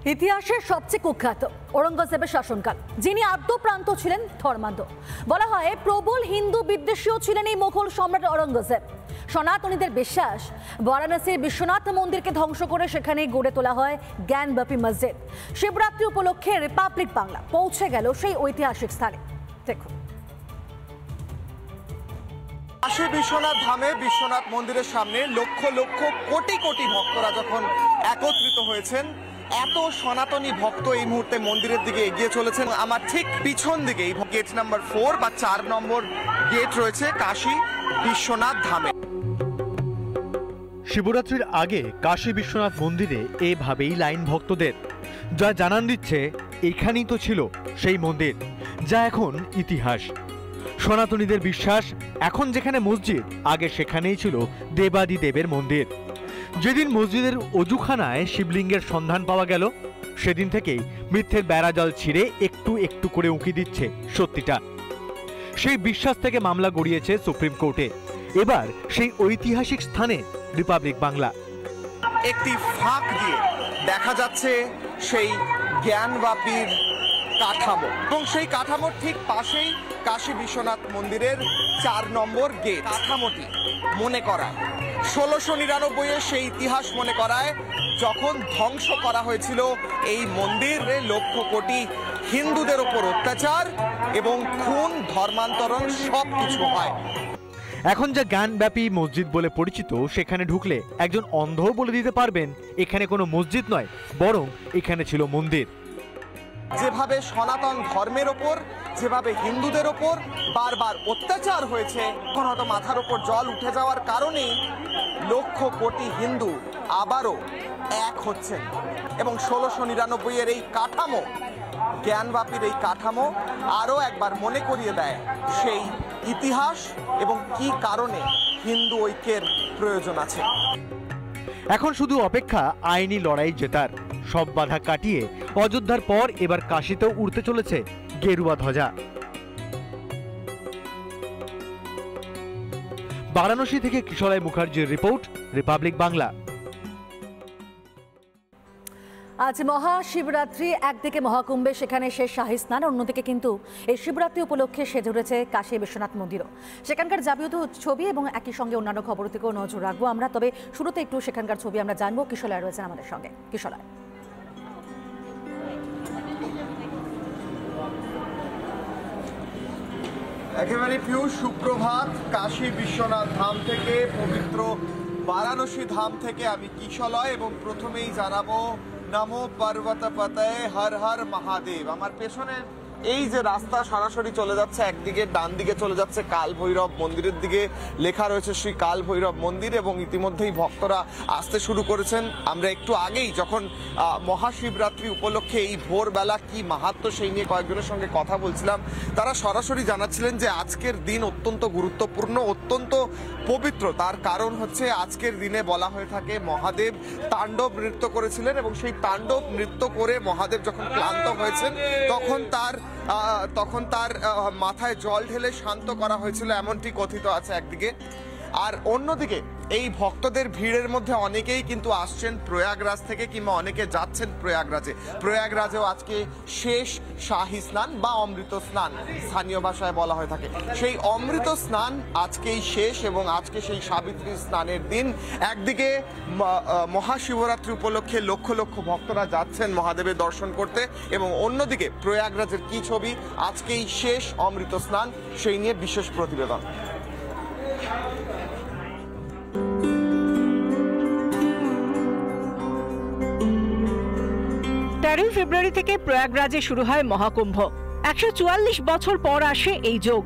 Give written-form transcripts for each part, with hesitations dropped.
ইতিহাসের সবচেয়ে কুখ্যাত ঔরঙ্গজেবের শাসনকাল, যিনি আদ্যপ্রান্ত ছিলেন ধর্মান্ধ। বলা হয় প্রবল হিন্দু বিদ্বেষীও ছিলেন এই মোগল সম্রাট ঔরঙ্গজেব। সনাতনীদের বিশ্বাস, বারাণসীর বিশ্বনাথ মন্দিরকে ধ্বংস করে সেখানে গড়ে তোলা হয় জ্ঞানব্যাপী মসজিদ। শিবরাত্রি উপলক্ষে রিপাবলিক বাংলা পৌঁছে গেল সেই ঐতিহাসিক স্থানে। দেখুন, কাশী বিশ্বনাথ ধামে বিশ্বনাথ মন্দিরের সামনে লক্ষ লক্ষ কোটি কোটি ভক্তরা যখন একত্রিত হয়েছেন, এত সনাতনী ভক্ত এই মুহূর্তে মন্দিরের দিকে এগিয়ে চলেছেন। আমার ঠিক পিছন দিকে গেট নাম্বার 4 বা 4 নম্বর গেট রয়েছে কাশী বিশ্বনাথ ধামে। শিবরাত্রির আগে কাশী বিশ্বনাথ মন্দিরে এভাবেই লাইন ভক্তদের, যা জানান দিচ্ছে এখানেই তো ছিল সেই মন্দির, যা এখন ইতিহাস। সনাতনীদের বিশ্বাস, এখন যেখানে মসজিদ, আগে সেখানেই ছিল দেবাদিদেবের মন্দির। যেদিন মসজিদের অজুখানায় শিবলিঙ্গের সন্ধান পাওয়া গেল, সেদিন থেকেই মিথ্যের বেড়াজাল ছিঁড়ে একটু একটু করে উঁকি দিচ্ছে সত্যিটা। সেই বিশ্বাস থেকে মামলা গড়িয়েছে সুপ্রিম কোর্টে। এবার সেই ঐতিহাসিক স্থানে রিপাবলিক বাংলা। একটি ফাঁক দিয়ে দেখা যাচ্ছে সেই জ্ঞানব্যাপীর কাঠামো, এবং সেই কাঠামোর ঠিক পাশেই কাশী বিশ্বনাথ মন্দিরের 4 নম্বর গেট। কাঠামোটি মনে করায় 1699-এ সেই ইতিহাস মনে করায়, যখন ধ্বংস করা হয়েছিল এই মন্দিরে লক্ষ কোটি হিন্দুদের ওপর অত্যাচার এবং খুন, ধর্মান্তরণ সবকিছু হয়। এখন যা জ্ঞানব্যাপী মসজিদ বলে পরিচিত, সেখানে ঢুকলে একজন অন্ধও বলে দিতে পারবেন এখানে কোনো মসজিদ নয়, বরং এখানে ছিল মন্দির। যেভাবে সনাতন ধর্মের ওপর, যেভাবে হিন্দুদের ওপর বারবার অত্যাচার হয়েছে, এখন হয়তো মাথার ওপর জল উঠে যাওয়ার কারণেই লক্ষ কোটি হিন্দু আবারও এক হচ্ছেন। এবং 1699-এর এই কাঠামো, জ্ঞানব্যাপীর এই কাঠামো আরও একবার মনে করিয়ে দেয় সেই ইতিহাস এবং কি কারণে হিন্দু ঐক্যের প্রয়োজন আছে। এখন শুধু অপেক্ষা আইনি লড়াই জেতার। সব বাধা কাটিয়ে অযোধ্যার পর এবার কাশীতেও উড়তে চলেছে গেরুয়া ধ্বজা। বারাণসী থেকে কিশোরায় মুখার্জির রিপোর্ট, রিপাবলিক বাংলা। আজ মহাশিবরাত্রি, একদিকে মহাকুম্ভে সেখানে শেষ শাহী স্নান, অন্যদিকে কিন্তু এই শিবরাত্রি উপলক্ষে সেজে উঠেছে কাশী বিশ্বনাথ মন্দিরও। সেখানকার যাবতীয় ছবি এবং একই সঙ্গে অন্যান্য খবর থেকেও নজর রাখবো আমরা। তবে শুরুতে একটু সেখানকার ছবি আমরা জানবো। কিশোরায় রয়েছেন আমাদের সঙ্গে। কিশোরায়, একেবারে পিউ সুপ্রভাত। কাশী বিশ্বনাথ ধাম থেকে, পবিত্র বারাণসী ধাম থেকে আমি কিশলয়, এবং প্রথমেই জানাবো নমো পর্বতপতয়ে হর হর মহাদেব। আমার পেছনের এই যে রাস্তা সরাসরি চলে যাচ্ছে, একদিকে ডান দিকে চলে যাচ্ছে কাল ভৈরব মন্দিরের দিকে, লেখা রয়েছে শ্রী কাল ভৈরব মন্দির, এবং ইতিমধ্যেই ভক্তরা আসতে শুরু করেছেন। আমরা একটু আগেই যখন মহাশিবরাত্রি উপলক্ষে এই ভোরবেলা কি মাহাত্ম্য সেই নিয়ে কয়েকজনের সঙ্গে কথা বলছিলাম, তারা সরাসরি জানাচ্ছিলেন যে আজকের দিন অত্যন্ত গুরুত্বপূর্ণ, অত্যন্ত পবিত্র। তার কারণ হচ্ছে আজকের দিনে বলা হয়ে থাকে মহাদেব তাণ্ডব নৃত্য করেছিলেন, এবং সেই তাণ্ডব নৃত্য করে মহাদেব যখন ক্লান্ত হয়েছেন তখন তার মাথায় জল ঢেলে শান্ত করা হয়েছিল, এমনটি কথিত আছে একদিকে। আর অন্যদিকে এই ভক্তদের ভিড়ের মধ্যে অনেকেই কিন্তু আসছেন প্রয়াগরাজ থেকে, কিংবা অনেকে যাচ্ছেন প্রয়াগরাজে। প্রয়াগরাজেও আজকে শেষ শাহী স্নান বা অমৃত স্নান স্থানীয় ভাষায় বলা হয়ে থাকে। সেই অমৃত স্নান আজকেই শেষ, এবং আজকে সেই সাবিত্রী স্নানের দিন। একদিকে মহাশিবরাত্রি উপলক্ষে লক্ষ লক্ষ ভক্তরা যাচ্ছেন মহাদেবের দর্শন করতে, এবং অন্যদিকে প্রয়াগরাজের কি ছবি, আজকেই শেষ অমৃত স্নান, সেই নিয়ে বিশেষ প্রতিবেদন। 13 ফেব্রুয়ারি থেকে প্রয়াগরাজে শুরু হয় মহাকুম্ভ। 144 বছর পর আসে এই যোগ।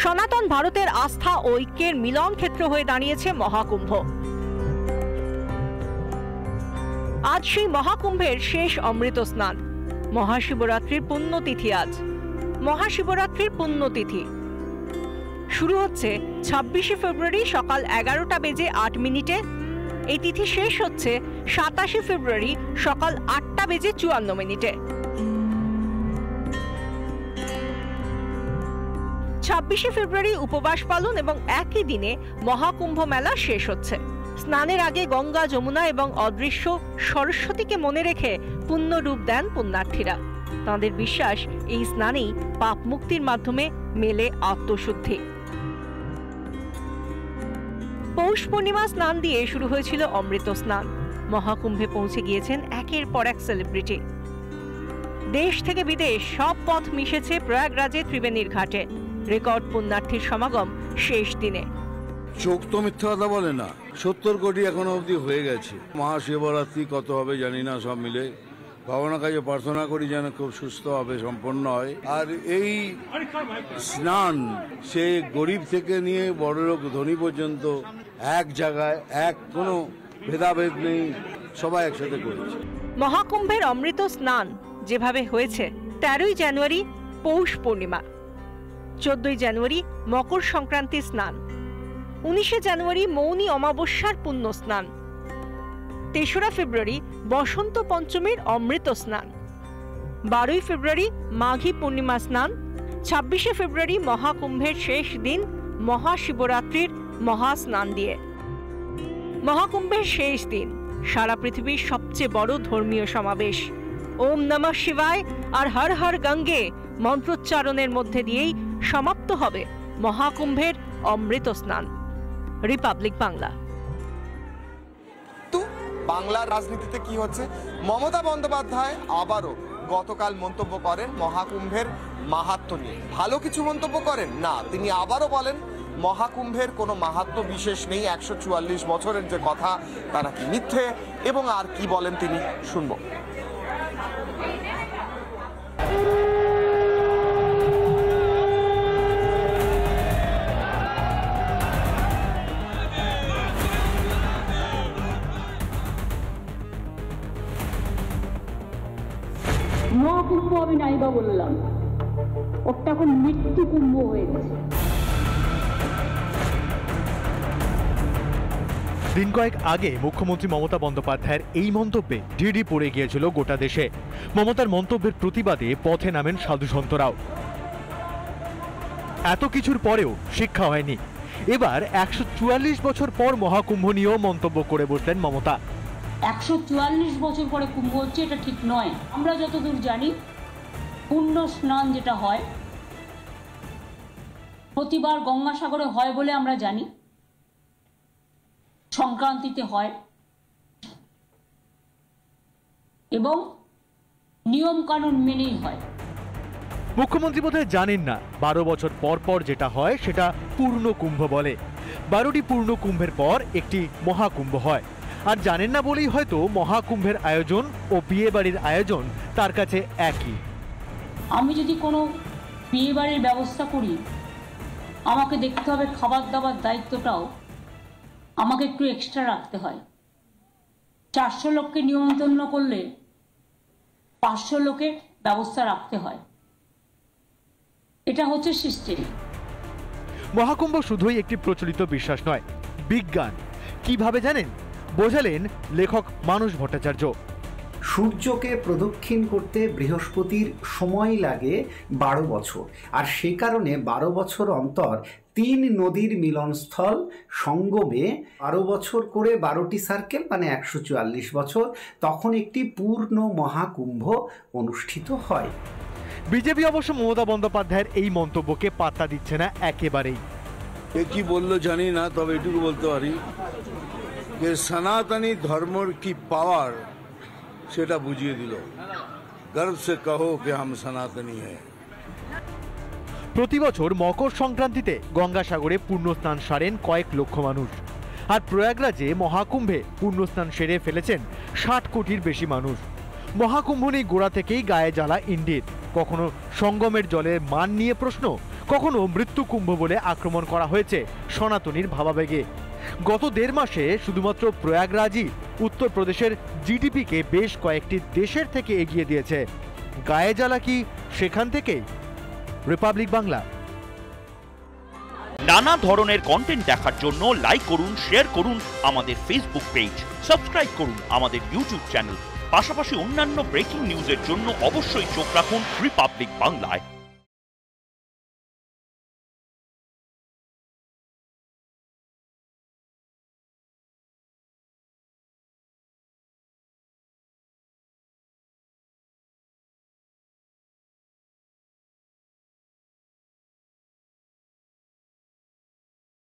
সনাতন ভারতের আস্থা ও ঐক্যের মিলন ক্ষেত্র হয়ে দাঁড়িয়েছে মহাকুম্ভ। আজ সেই মহাকুম্ভের শেষ অমৃত স্নান। মহাশিবরাত্রির পুণ্যতিথি আজ। মহাশিবরাত্রির পুণ্যতিথি শুরু হচ্ছে 26 ফেব্রুয়ারি সকাল 11টা বেজে 8 মিনিটে। এই তিথি শেষ হচ্ছে 27 ফেব্রুয়ারি সকাল 8টা বেজে 54 মিনিটে। 26 ফেব্রুয়ারি উপবাস পালন এবং একই দিনে মহাকুম্ভ মেলা শেষ হচ্ছে। স্নানের আগে গঙ্গা, যমুনা এবং অদৃশ্য সরস্বতীকে মনে রেখে পুণ্য রূপ দেন পুণ্যার্থীরা। তাঁদের বিশ্বাস, এই স্নানেই পাপ মুক্তির মাধ্যমে মেলে আত্মশুদ্ধি। পৌষ পূর্ণিমা স্নান দিয়ে শুরু হয়েছিল অমৃত স্নান। মহাকুম্ভে পৌঁছে গিয়েছেন একের পর এক সেলিব্রিটি। দেশ থেকে বিদেশ সব পথ মিশেছে প্রয়াগরাজে ত্রিবেণীর ঘাটে। রেকর্ড পুণ্যার্থীর সমাগম শেষ দিনে। চোখ তো মিথ্যা কথা বলে না, 70 কোটি এখনো অবধি হয়ে গেছে। মহাশিবরাত্রি কত হবে জানি না, সব মিলে ভগবানের কাছে প্রার্থনা করি যেন খুব সুস্থভাবে সম্পন্ন হয়। আর এই স্নান সে গরিব থেকে নিয়ে বড় লোক ধনী পর্যন্ত এক জায়গায়, কোনো ভেদাভেদ নেই, সবাই একসাথে করেছে। মহাকুম্ভের অমৃত স্নান যেভাবে হয়েছে, 13ই জানুয়ারি পৌষ পূর্ণিমা, 14ই জানুয়ারি মকর সংক্রান্তি স্নান, 19শে জানুয়ারি মৌনী অমাবস্যার পুণ্য স্নান, 3রা ফেব্রুয়ারি বসন্ত পঞ্চমীর অমৃত স্নান, 12ই ফেব্রুয়ারি মাঘী পূর্ণিমা স্নান, 26শে ফেব্রুয়ারি মহাকুম্ভের শেষ দিন মহাশিবরাত্রির মহাস্নান দিয়ে। মহাকুম্ভের শেষ দিন সারা পৃথিবীর সবচেয়ে বড় ধর্মীয় সমাবেশ। ওম নমঃ শিবায় আর হর হর গঙ্গে মন্ত্রোচ্চারণের মধ্যে দিয়েই সমাপ্ত হবে মহাকুম্ভের অমৃত স্নান। রিপাবলিক বাংলা। তো বাংলার রাজনীতিতে কি হচ্ছে? মমতা বন্দ্যোপাধ্যায় আবারও গতকাল মন্তব্য করেন মহাকুম্ভের মাহাত্ম্য নিয়ে। ভালো কিছু মন্তব্য করেন না, তিনি আবারও বলেন মহাকুম্ভের কোনো মাহাত্ম্য বিশেষ নেই, 144 বছরের যে কথা তা নাকি মিথ্যে। এবং আর কি বলেন তিনি, শুনব। মহাকুম্ভ আমি নাইবা বললাম, ওটা এখন মৃত্যু কুম্ভ হয়ে গেছে। দিন কয়েক আগে মুখ্যমন্ত্রী মমতা বন্দ্যোপাধ্যায়ের এই মন্তব্যে ঢিঢি পড়ে গিয়েছিল গোটা দেশে। মমতার মন্তব্যের প্রতিবাদে পথে নামেন সাধুসন্তরাও। এত কিছুর পরেও শিক্ষা হয়নি। এবার 144 বছর পর মহাকুম্ভ নিয়েও মন্তব্য করে বসলেন মমতা। 144 বছর পরে কুম্ভ হচ্ছে, এটা ঠিক নয়। আমরা যতদূর জানি, পুণ্য স্নান যেটা হয় প্রতিবার গঙ্গাসাগরে হয় বলে আমরা জানি, সংক্রান্তিতে হয় এবং নিয়ম কানুন মেনেই হয়। মুখ্যমন্ত্রী বোধহয় জানেন না 12 বছর পর পর যেটা হয় সেটা পূর্ণ কুম্ভ বলে। 12টি পূর্ণ কুম্ভের পর একটি মহাকুম্ভ হয়। আর জানেন না বলেই হয়তো মহাকুম্ভের আয়োজন ও বিয়ে বাড়ির আয়োজন তার কাছে একই। আমি যদি কোনো বিয়ে বাড়ির ব্যবস্থা করি, আমাকে দেখতে হবে খাবার দাবার দায়িত্বটাও আমাকে একটু এক্সট্রা রাখতে হয়। 400 লোককে নিমন্ত্রণ করলে 500 লোকের ব্যবস্থা রাখতে হয়। এটা হচ্ছে সিস্টেম। মহাকুম্ভ শুধুই একটি প্রচলিত বিশ্বাস নয়, বিজ্ঞান। কিভাবে জানেন? বোঝালেন লেখক মানস ভট্টাচার্য। সূর্যকে প্রদক্ষিণ করতে বৃহস্পতির সময় লাগে 12 বছর, আর সে কারণে 12 বছর অন্তর 3 নদীর মিলনস্থল সঙ্গমে 12 বছর করে 12টি সার্কেল, মানে 144 বছর, তখন একটি পূর্ণ মহাকুম্ভ অনুষ্ঠিত হয়। বিজেপি অবশ্য মমতা বন্দ্যোপাধ্যায়ের এই মন্তব্যকে পাত্তা দিচ্ছে না একেবারেই। এ কি বললো জানি না, তবে এটুকু বলতে পারি যে সনাতনী ধর্মের কি পাওয়ার সেটা বুঝিয়ে দিল। গর্ব সে কহো কে হাম সনাতনী হ্যায়। প্রতি বছর মকর সংক্রান্তিতে গঙ্গাসাগরে পুণ্যস্নান সারেন কয়েক লক্ষ মানুষ। আর প্রয়াগরাজে মহাকুম্ভে পুণ্যস্নান সেরে ফেলেছেন 60 কোটির বেশি মানুষ। মহাকুম্ভ নিয়ে গোড়া থেকেই গায়ে জ্বালা ইন্ডির। কখনো সঙ্গমের জলের মান নিয়ে প্রশ্ন, কখনো মৃত্যু কুম্ভ বলে আক্রমণ করা হয়েছে সনাতনীর ভাবাবেগে। গত 1.5 মাসে শুধুমাত্র প্রয়াগরাজই উত্তরপ্রদেশের জিডিপিকে বেশ কয়েকটি দেশের থেকে এগিয়ে দিয়েছে। গায়ে জ্বালা কি সেখান থেকেই? রিপাবলিক বাংলা। নানা ধরনের কন্টেন্ট দেখার জন্য লাইক করুন, শেয়ার করুন আমাদের ফেসবুক পেজ, সাবস্ক্রাইব করুন আমাদের ইউটিউব চ্যানেল। পাশাপাশি অন্যান্য ব্রেকিং নিউজের জন্য অবশ্যই চোখ রাখুন রিপাবলিক বাংলায়।